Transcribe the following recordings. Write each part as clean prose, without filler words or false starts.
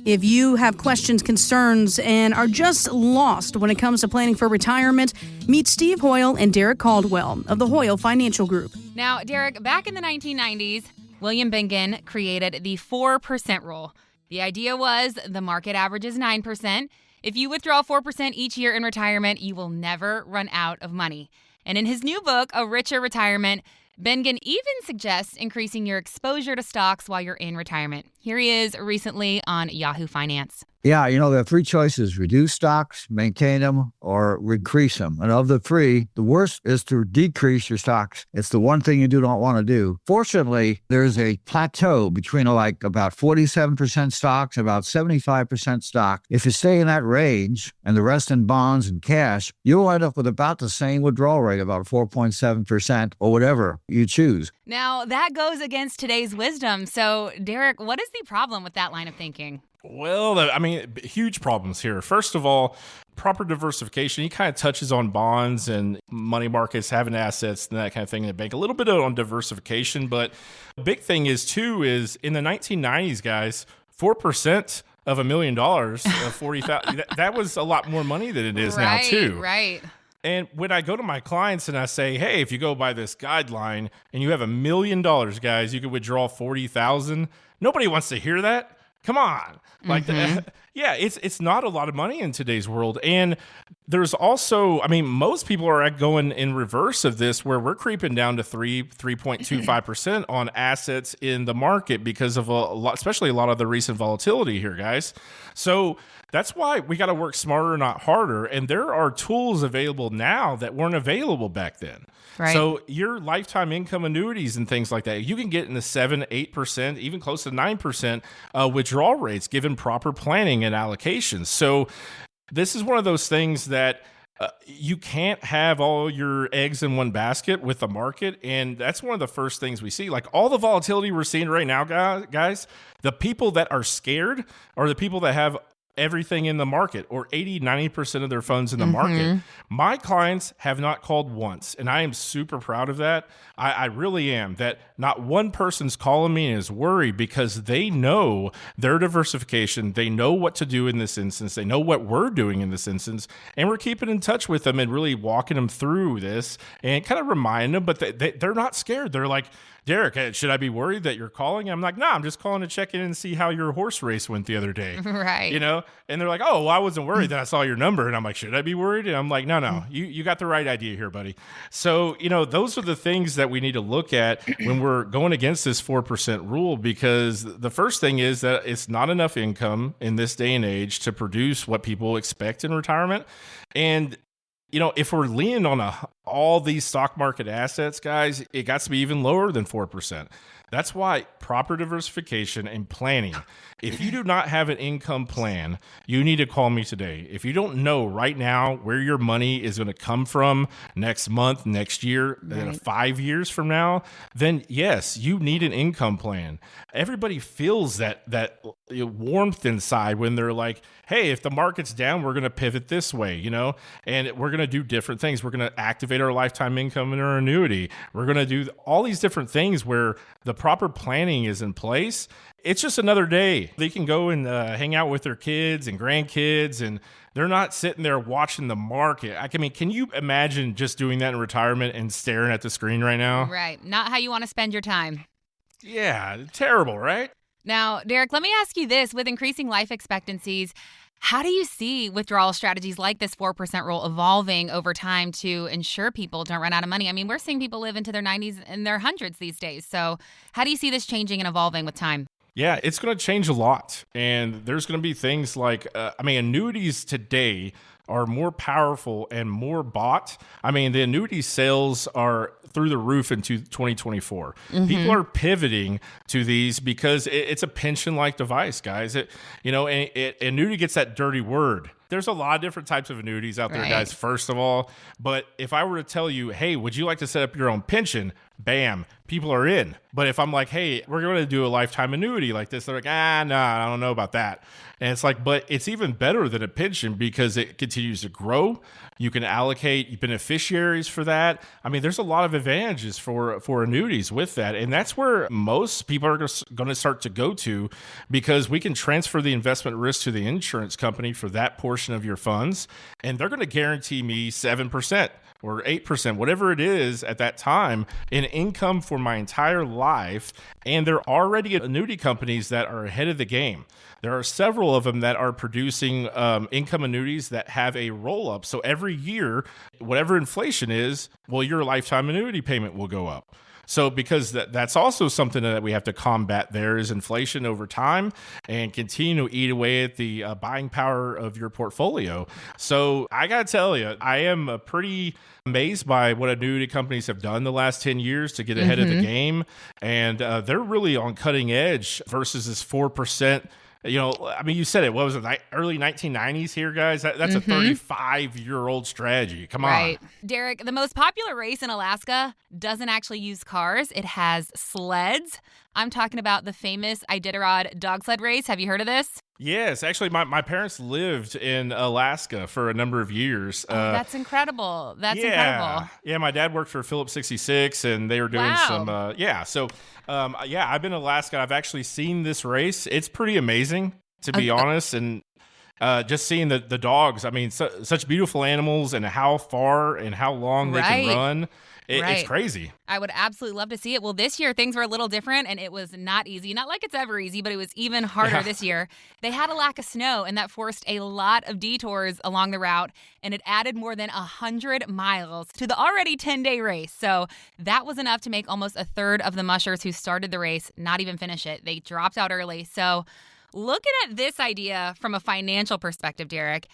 If you have questions, concerns, and are just lost when it comes to planning for retirement, meet Steve Hoyl and Derrick Caldwell of the Hoyl Financial Group. Now, Derrick, back in the 1990s, William Bengen created the 4% rule. The idea was the market average is 9%. If you withdraw 4% each year in retirement, you will never run out of money. And in his new book, A Richer Retirement, Bengen even suggests increasing your exposure to stocks while you're in retirement. Here he is recently on Yahoo Finance. Yeah, there are three choices: reduce stocks, maintain them, or increase them. And of the three, the worst is to decrease your stocks. It's the one thing you don't want to do. Fortunately, there's a plateau between about 47% stocks, about 75% stock. If you stay in that range and the rest in bonds and cash, you'll end up with about the same withdrawal rate, about 4.7% or whatever you choose. Now, that goes against today's wisdom. So, Derrick, what is the problem with that line of thinking? Well, huge problems here. First of all, proper diversification. He kind of touches on bonds and money markets, having assets and that kind of thing in the bank. A little bit on diversification, but the big thing is in the 1990s, guys, 4% of $1 million, 40,000. That was a lot more money than it is now too. Right. And when I go to my clients and I say, hey, if you go by this guideline and you have $1 million, guys, you can withdraw 40,000. Nobody wants to hear that. Come on. It's not a lot of money in today's world. And there's also, most people are going in reverse of this, where we're creeping down to 3.25% on assets in the market because of especially a lot of the recent volatility here, guys. So that's why we got to work smarter, not harder. And there are tools available now that weren't available back then. Right. So your lifetime income annuities and things like that, you can get in the 7%, 8%, even close to 9% withdrawal rates given proper planning and allocations. So this is one of those things that you can't have all your eggs in one basket with the market. And that's one of the first things we see. Like all the volatility we're seeing right now, guys, the people that are scared are the people that have everything in the market, or 80-90% of their funds in the market. My clients have not called once, and I am super proud of that. I really am, that not one person's calling me and is worried, because they know their diversification. They know what to do in this instance. They know what we're doing in this instance, and we're keeping in touch with them and really walking them through this and kind of remind them, but they're not scared. They're like, Derrick, should I be worried that you're calling? I'm like, no, I'm just calling to check in and see how your horse race went the other day. Right. And they're like, oh, well, I wasn't worried. Then I saw your number. And I'm like, should I be worried? And I'm like, no, you got the right idea here, buddy. So, those are the things that we need to look at when we're going against this 4% rule, because the first thing is that it's not enough income in this day and age to produce what people expect in retirement. And if we're leaning on all these stock market assets, guys, it got to be even lower than 4%. That's why proper diversification and planning. If you do not have an income plan, you need to call me today. If you don't know right now where your money is going to come from next month, next year, 5 years from now, then yes, you need an income plan. Everybody feels that warmth inside when they're like, hey, if the market's down, we're going to pivot this way, and we're going to do different things. We're going to activate our lifetime income in our annuity. We're going to do all these different things where the proper planning is in place. It's just another day. They can go and hang out with their kids and grandkids, and they're not sitting there watching the market. Can you imagine just doing that in retirement and staring at the screen right now? Right. Not how you want to spend your time. Yeah, terrible, right? Now, Derrick, let me ask you this. With increasing life expectancies, how do you see withdrawal strategies like this 4% rule evolving over time to ensure people don't run out of money? We're seeing people live into their 90s and their hundreds these days. So how do you see this changing and evolving with time? Yeah, it's going to change a lot. And there's going to be things like, annuities today are more powerful and more bought. The annuity sales are through the roof into 2024. People are pivoting to these because it's a pension-like device, guys. Annuity gets that dirty word. There's a lot of different types of annuities out there, guys, first of all. But if I were to tell you, hey, would you like to set up your own pension? bam, people are in. But if I'm like, hey, we're going to do a lifetime annuity like this, they're like, no, I don't know about that. And it's like, but it's even better than a pension because it continues to grow. You can allocate beneficiaries for that. I mean, there's a lot of advantages for annuities with that. And that's where most people are going to start to go to, because we can transfer the investment risk to the insurance company for that portion of your funds. And they're going to guarantee me 7%. Or 8%, whatever it is at that time, in income for my entire life. And there are already annuity companies that are ahead of the game. There are several of them that are producing income annuities that have a roll-up. So every year, whatever inflation is, well, your lifetime annuity payment will go up. So because that's also something that we have to combat, there is inflation over time and continue to eat away at the buying power of your portfolio. So I got to tell you, I am pretty amazed by what annuity companies have done the last 10 years to get ahead of the game. And they're really on cutting edge versus this 4%. You know, I mean, you said it. What was it? Early 1990s here, guys? That's a 35-year-old strategy. Come on. Right. Derrick, the most popular race in Alaska doesn't actually use cars. It has sleds. I'm talking about the famous Iditarod dog sled race. Have you heard of this? Yes. Actually, my parents lived in Alaska for a number of years. That's incredible. That's incredible. Yeah, my dad worked for Phillips 66, and they were doing some, So, I've been in Alaska. I've actually seen this race. It's pretty amazing, to be honest. And just seeing the dogs, I mean, such beautiful animals and how far and how long they can run. It's crazy. I would absolutely love to see it. Well, this year things were a little different, and it was not easy. Not like it's ever easy, but it was even harder this year. They had a lack of snow, and that forced a lot of detours along the route, and it added more than 100 miles to the already 10-day race. So that was enough to make almost a third of the mushers who started the race not even finish it. They dropped out early. So looking at this idea from a financial perspective, Derrick,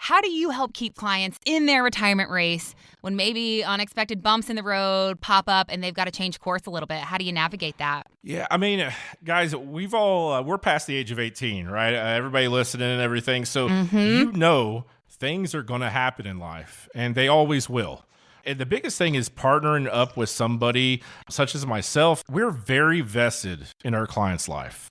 how do you help keep clients in their retirement race when maybe unexpected bumps in the road pop up and they've got to change course a little bit? How do you navigate that? Yeah, I mean, guys, we've all, we're past the age of 18, right? Everybody listening and everything. So you know things are going to happen in life, and they always will. And the biggest thing is partnering up with somebody such as myself. We're very vested in our client's life.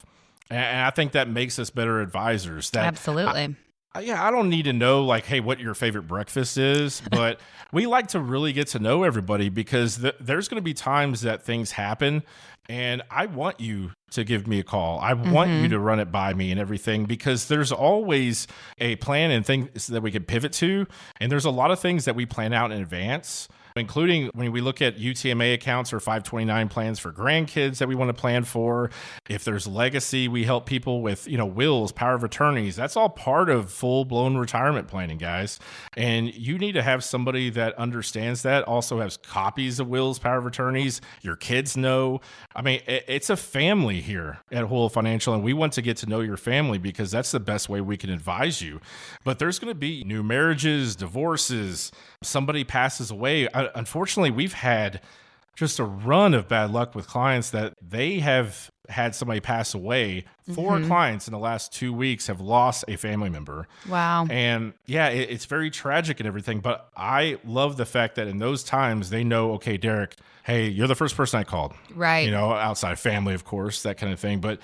And I think that makes us better advisors. Absolutely. I don't need to know, like, hey, what your favorite breakfast is, but we like to really get to know everybody, because there's going to be times that things happen, and I want you to give me a call. I want you to run it by me and everything, because there's always a plan and things that we can pivot to, and there's a lot of things that we plan out in advance, including when we look at UTMA accounts or 529 plans for grandkids that we want to plan for. If there's legacy, we help people with, wills, power of attorneys. That's all part of full-blown retirement planning, guys. And you need to have somebody that understands that, also has copies of wills, power of attorneys. Your kids know. I mean, it's a family here at Hoyl Financial, and we want to get to know your family, because that's the best way we can advise you. But there's going to be new marriages, divorces, somebody passes away. Unfortunately, we've had just a run of bad luck with clients that they have had somebody pass away. 4 clients in the last 2 weeks have lost a family member. Wow. And yeah, it's very tragic and everything, but I love the fact that in those times they know, okay, Derrick, hey, you're the first person I called. Right. Outside family, of course, that kind of thing. But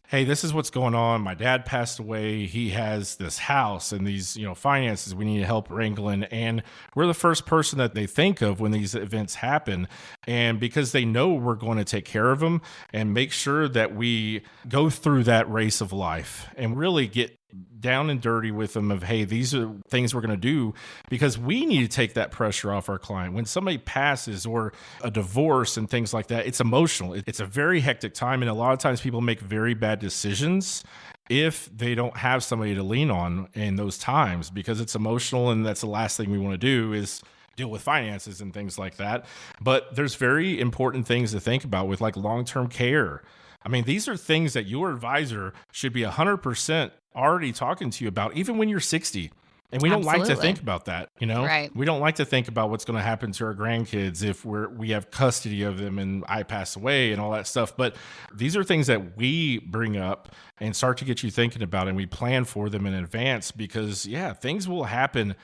hey, this is what's going on. My dad passed away. He has this house and these, finances we need to help wrangling. And we're the first person that they think of when these events happen. And because they know we're going to take care of them and make sure that we go through that race of life and really get down and dirty with them of, hey, these are things we're going to do, because we need to take that pressure off our client. When somebody passes or a divorce and things like that, it's emotional. It's a very hectic time. And a lot of times people make very bad decisions if they don't have somebody to lean on in those times, because it's emotional. And that's the last thing we want to do is deal with finances and things like that. But there's very important things to think about with, like, long-term care. I mean, these are things that your advisor should be 100% already talking to you about, even when you're 60. And we don't like to think about that, Right. We don't like to think about what's going to happen to our grandkids if we have custody of them and I pass away and all that stuff. But these are things that we bring up and start to get you thinking about, and we plan for them in advance, because things will happen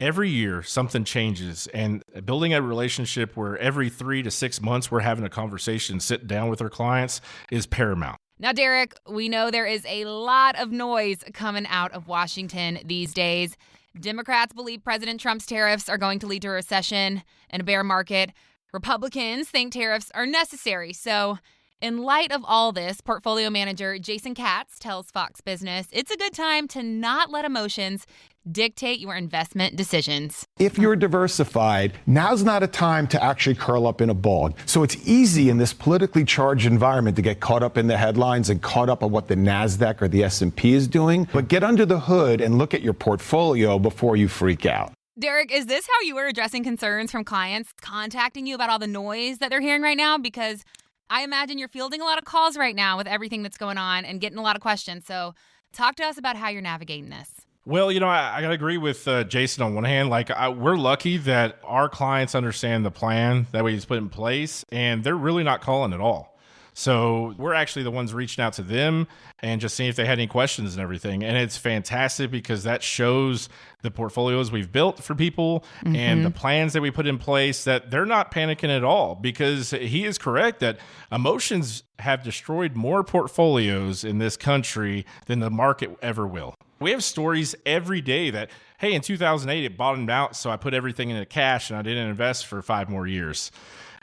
every year something changes, and building a relationship where every 3 to 6 months we're having a conversation, sitting down with our clients is paramount. Now, Derrick, we know there is a lot of noise coming out of Washington these days. Democrats believe President Trump's tariffs are going to lead to a recession and a bear market. Republicans think tariffs are necessary. So, in light of all this, portfolio manager Jason Katz tells Fox Business it's a good time to not let emotions dictate your investment decisions. If you're diversified, now's not a time to actually curl up in a ball. So it's easy in this politically charged environment to get caught up in the headlines and caught up on what the NASDAQ or the S&P is doing. But get under the hood and look at your portfolio before you freak out. Derrick, is this how you were addressing concerns from clients contacting you about all the noise that they're hearing right now? Because I imagine you're fielding a lot of calls right now with everything that's going on and getting a lot of questions. So talk to us about how you're navigating this. Well, I got to agree with Jason on one hand. We're lucky that our clients understand the plan that we've put in place, and they're really not calling at all. So we're actually the ones reaching out to them and just seeing if they had any questions and everything. And it's fantastic because that shows the portfolios we've built for people and the plans that we put in place that they're not panicking at all, because he is correct that emotions have destroyed more portfolios in this country than the market ever will. We have stories every day that, hey, in 2008, it bottomed out, so I put everything into cash and I didn't invest for 5 more years.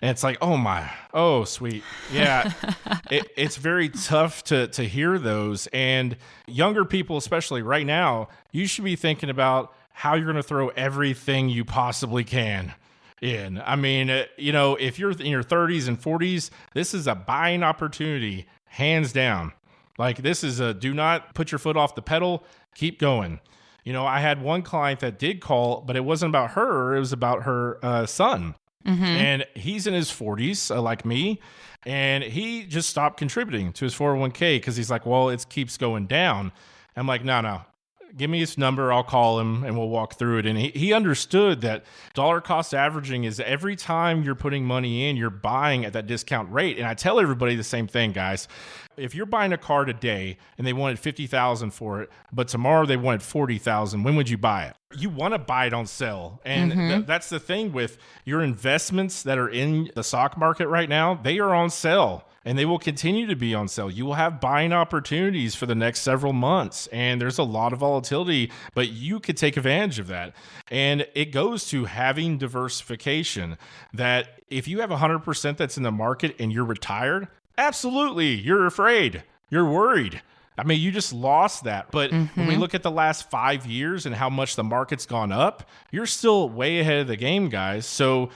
And it's like, oh, sweet. Yeah, it's very tough to hear those. And younger people, especially right now, you should be thinking about how you're going to throw everything you possibly can in. I mean, if you're in your 30s and 40s, this is a buying opportunity, hands down. This is do not put your foot off the pedal. Keep going. I had one client that did call, but it wasn't about her. It was about her son. And he's in his 40s, like me. And he just stopped contributing to his 401k because he's like, well, it keeps going down. I'm like, no. Give me his number. I'll call him and we'll walk through it. And he understood that dollar cost averaging is every time you're putting money in, you're buying at that discount rate. And I tell everybody the same thing, guys. If you're buying a car today and they wanted $50,000 for it, but tomorrow they wanted $40,000, when would you buy it? You want to buy it on sale. And that's the thing with your investments that are in the stock market right now. They are on sale. And they will continue to be on sale. You will have buying opportunities for the next several months. And there's a lot of volatility, but you could take advantage of that. And it goes to having diversification, that if you have 100% that's in the market and you're retired, absolutely, you're afraid. You're worried. I mean, you just lost that. But when we look at the last 5 years and how much the market's gone up, you're still way ahead of the game, guys. So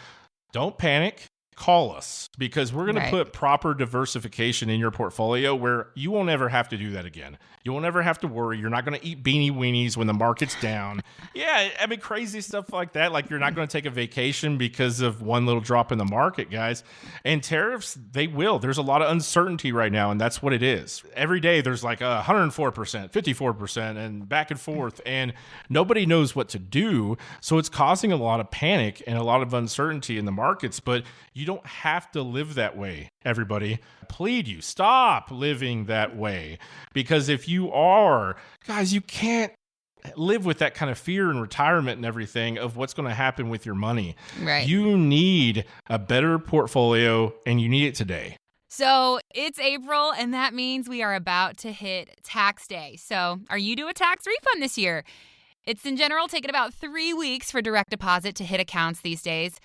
don't panic. Call us, because we're going to put proper diversification in your portfolio where you won't ever have to do that again. You won't ever have to worry. You're not going to eat beanie weenies when the market's down. Yeah, I mean, crazy stuff like that. Like, you're not going to take a vacation because of one little drop in the market, guys. And tariffs, they will. There's a lot of uncertainty right now, and that's what it is. Every day there's like 104%, 54%, and back and forth, and nobody knows what to do. So it's causing a lot of panic and a lot of uncertainty in the markets, but you don't have to live that way, everybody. Plead you, stop living that way. Because if you are, guys, you can't live with that kind of fear in retirement and everything of what's going to happen with your money. Right. You need a better portfolio, and you need it today. So it's April, and that means we are about to hit tax day. So are you due a tax refund this year? It's in general taking about 3 weeks for direct deposit to hit accounts these days.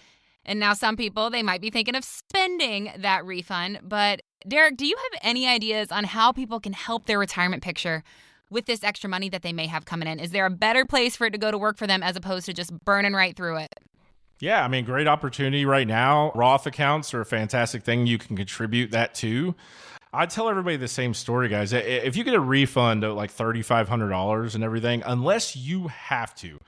And now some people, they might be thinking of spending that refund. But Derrick, do you have any ideas on how people can help their retirement picture with this extra money that they may have coming in? Is there a better place for it to go to work for them as opposed to just burning right through it? Yeah, I mean, great opportunity right now. Roth accounts are a fantastic thing. You can contribute that too. I tell everybody the same story, guys. If you get a refund of like $3,500 and everything, unless you have to,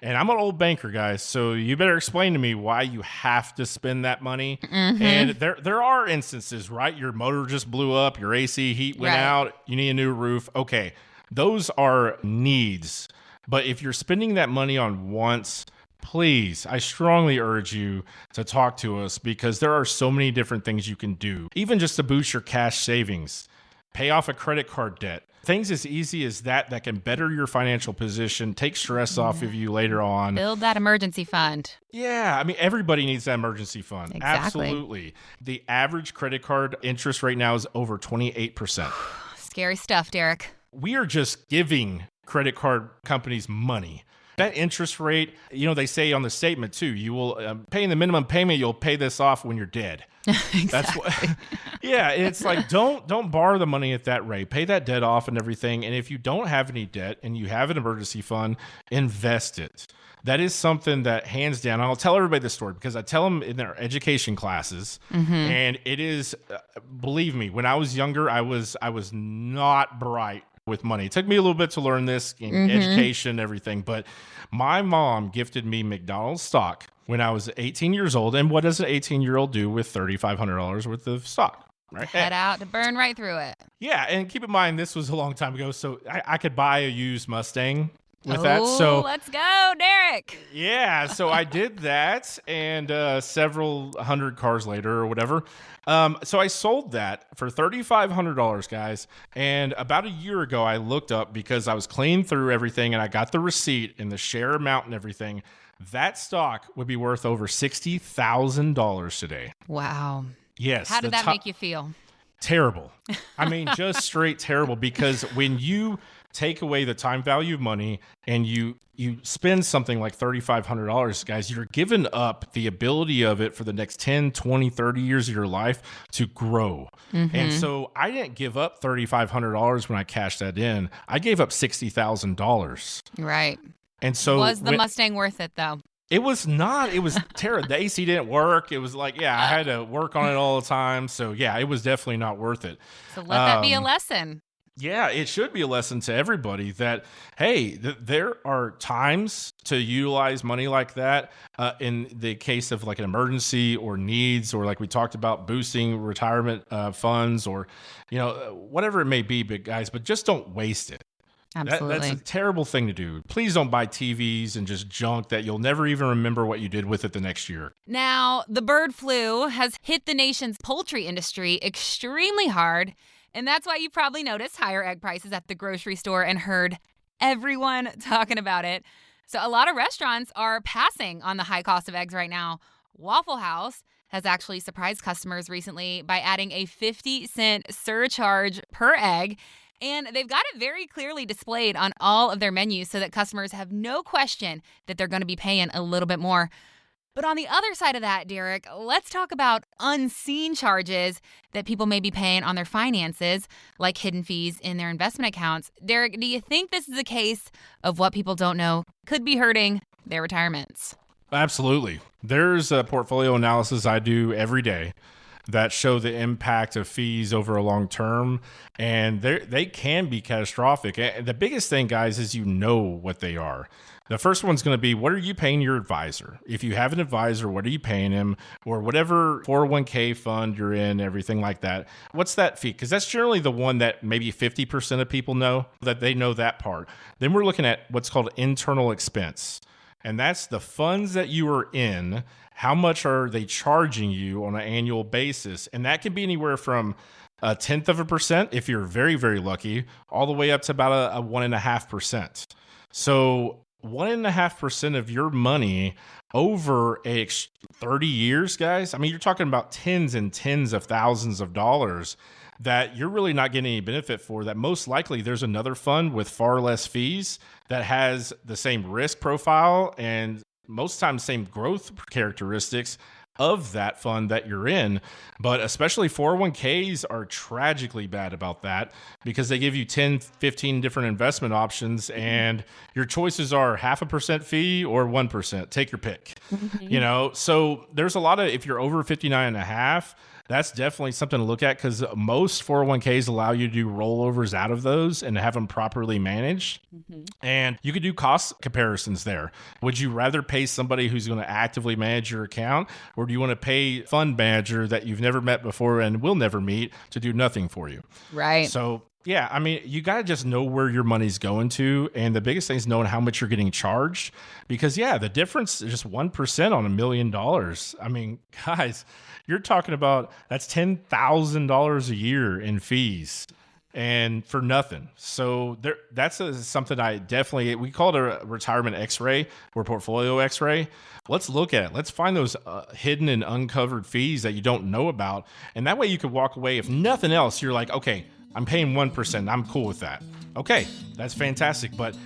and I'm an old banker, guys, so you better explain to me why you have to spend that money. And there are instances, right? Your motor just blew up, your AC heat went out, you need a new roof. Okay, those are needs. But if you're spending that money on wants, please, I strongly urge you to talk to us, because there are so many different things you can do, even just to boost your cash savings. pay off a credit card debt. Things as easy as that can better your financial position, take stress off of you later on. Build that emergency fund. Yeah, I mean, everybody needs that emergency fund. Exactly. Absolutely. The average credit card interest right now is over 28%. Scary stuff, Derrick. We are just giving credit card companies money. That interest rate, they say on the statement too, you will paying the minimum payment, you'll pay this off when you're dead. Exactly. That's what. Yeah, it's like don't borrow the money at that rate. Pay that debt off and everything. And if you don't have any debt and you have an emergency fund, invest it. That is something that hands down. I'll tell everybody this story because I tell them in their education classes, and it is, believe me, when I was younger, I was not bright with money. It took me a little bit to learn this in education, everything, but my mom gifted me McDonald's stock when I was 18 years old. And what does an 18-year-old do with $3,500 worth of stock? Right? Head out to burn right through it. Yeah, and keep in mind, this was a long time ago, so I could buy a used Mustang with that. So let's go, Derrick. Yeah, so I did that, and several hundred cars later or whatever. So I sold that for $3,500, guys. And about a year ago, I looked up because I was cleaning through everything, and I got the receipt and the share amount and everything. That stock would be worth over $60,000 today. Wow. Yes. How did that make you feel? Terrible. I mean, just straight terrible, because when you take away the time value of money and you spend something like $3,500, guys, you're giving up the ability of it for the next 10, 20, 30 years of your life to grow. And so I didn't give up $3,500 when I cashed that in. I gave up $60,000. Right. And so was the Mustang worth it, though? It was not. It was terrible. The AC didn't work. It was like, I had to work on it all the time. So, it was definitely not worth it. So let that be a lesson. Yeah, it should be a lesson to everybody that, hey, there are times to utilize money like that in the case of like an emergency or needs, or like we talked about boosting retirement funds, or, whatever it may be, big guys, but just don't waste it. Absolutely. That's a terrible thing to do. Please don't buy TVs and just junk that you'll never even remember what you did with it the next year. Now, the bird flu has hit the nation's poultry industry extremely hard, and that's why you probably noticed higher egg prices at the grocery store and heard everyone talking about it. So a lot of restaurants are passing on the high cost of eggs right now. Waffle House has actually surprised customers recently by adding a 50-cent surcharge per egg. And they've got it very clearly displayed on all of their menus so that customers have no question that they're going to be paying a little bit more. But on the other side of that, Derrick, let's talk about unseen charges that people may be paying on their finances, like hidden fees in their investment accounts. Derrick, do you think this is a case of what people don't know could be hurting their retirements? Absolutely. There's a portfolio analysis I do every day that show the impact of fees over a long term, and they can be catastrophic. And the biggest thing, guys, is what they are. The first one's going to be, what are you paying your advisor? If you have an advisor, what are you paying him? Or whatever 401k fund you're in, everything like that. What's that fee? Because that's generally the one that maybe 50% of people know, that they know that part. Then we're looking at what's called internal expense. And that's the funds that you are in. How much are they charging you on an annual basis? And that can be anywhere from 0.1% if you're very, very lucky, all the way up to about a 1.5%. So 1.5% of your money over 30 years, guys. I mean, you're talking about tens and tens of thousands of dollars that you're really not getting any benefit for, that most likely there's another fund with far less fees that has the same risk profile and most times same growth characteristics of that fund that you're in. But especially 401ks are tragically bad about that, because they give you 10, 15 different investment options, and your choices are 0.5% fee or 1%. Take your pick. So there's a lot of, if you're over 59.5, that's definitely something to look at, because most 401ks allow you to do rollovers out of those and have them properly managed. And you could do cost comparisons there. Would you rather pay somebody who's going to actively manage your account, or do you want to pay a fund manager that you've never met before and will never meet to do nothing for you? Right. So yeah, I mean, you got to just know where your money's going to. And the biggest thing is knowing how much you're getting charged, because the difference is just 1% on $1 million. I mean, guys, you're talking about, that's $10,000 a year in fees. and for nothing. So that's something we call it a retirement x-ray or portfolio x-ray. Let's look at it. Let's find those hidden and uncovered fees that you don't know about. And that way you could walk away. If nothing else, you're like, okay, I'm paying 1%. I'm cool with that. Okay, that's fantastic. But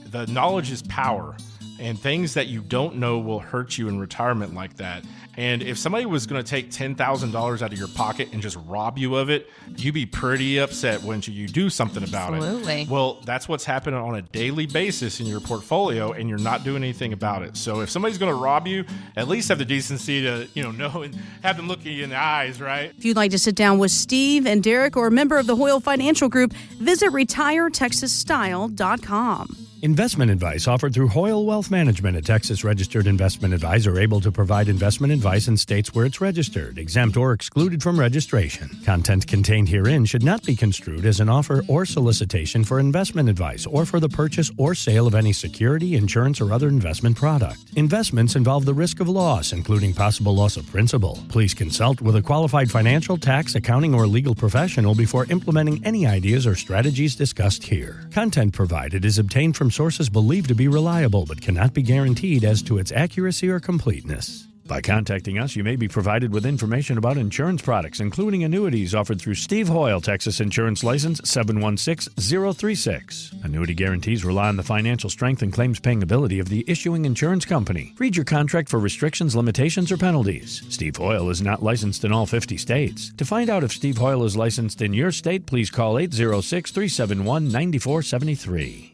the knowledge is power. And things that you don't know will hurt you in retirement like that. And if somebody was going to take $10,000 out of your pocket and just rob you of it, you'd be pretty upset, wouldn't you? You do something about it. Well, that's what's happening on a daily basis in your portfolio, and you're not doing anything about it. So if somebody's going to rob you, at least have the decency to, know and have them look at you in the eyes, right? If you'd like to sit down with Steve and Derrick or a member of the Hoyl Financial Group, visit retiretexasstyle.com. Investment advice offered through Hoyl Wealth Management, a Texas-registered investment advisor able to provide investment advice in states where it's registered, exempt, or excluded from registration. Content contained herein should not be construed as an offer or solicitation for investment advice or for the purchase or sale of any security, insurance, or other investment product. Investments involve the risk of loss, including possible loss of principal. Please consult with a qualified financial, tax, accounting, or legal professional before implementing any ideas or strategies discussed here. Content provided is obtained from sources believed to be reliable but cannot be guaranteed as to its accuracy or completeness. By contacting us, you may be provided with information about insurance products, including annuities offered through Steve Hoyl, Texas Insurance License 716036. Annuity guarantees rely on the financial strength and claims-paying ability of the issuing insurance company. Read your contract for restrictions, limitations, or penalties. Steve Hoyl is not licensed in all 50 states. To find out if Steve Hoyl is licensed in your state, please call 806-371-9473.